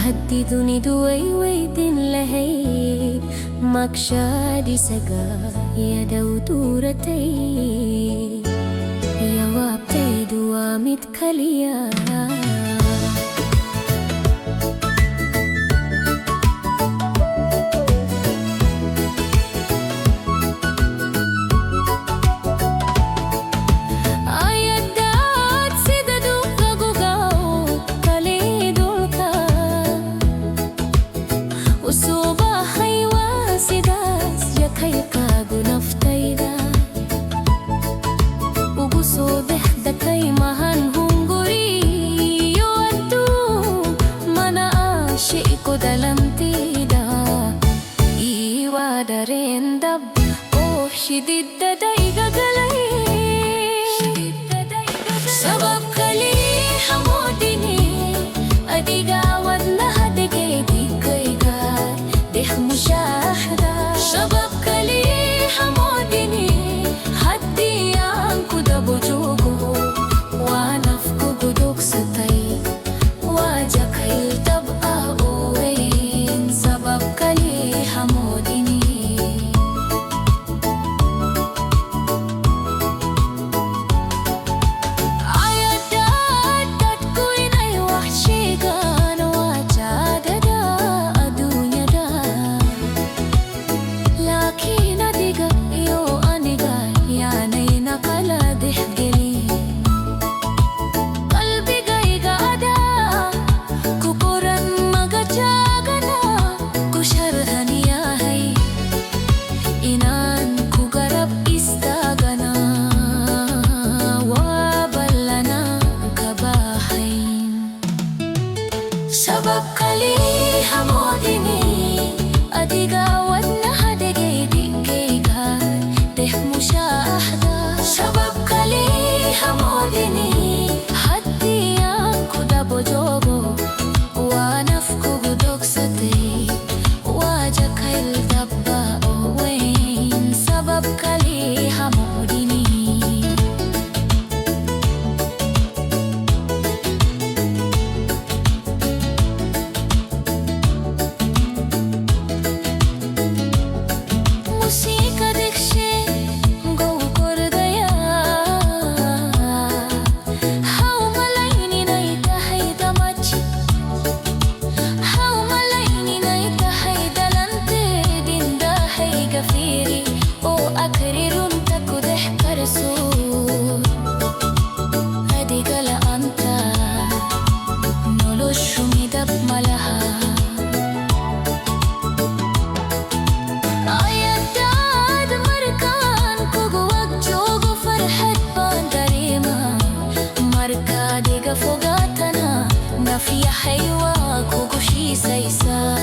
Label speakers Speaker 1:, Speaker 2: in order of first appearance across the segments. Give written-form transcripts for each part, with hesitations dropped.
Speaker 1: هددني دوي ويدن لهي مكشادي سقا يا دودورتي يا وابتي دوامت كليا dalam tidak iwadarendab oh shidid dadai gagalai sabab kali hamodini adiga wadna hadege dikaiga deh mushahada sabab kali hamodini haddi anku dabujugo wa nafku guduk satai wajah kail tab sabab kali hamodini adiga wadna hadege dikaiga deh mushahada sabab kali hamodini haddi anku dabojogo wa nafku gudok sate wajah kail dabba owain sabab kali hamodini fogatana nafiya haywa kugushi saisa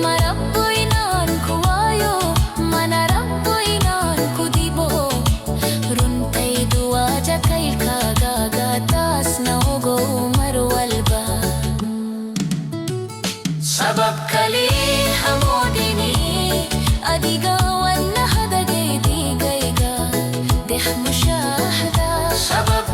Speaker 1: marabbo inan kuwayo manarabbo inan kudibo runtai duwaja kail kagagatas na ugo marwalba sabab kali hamodini adiga wana hadage digaiga deh mushahada sabab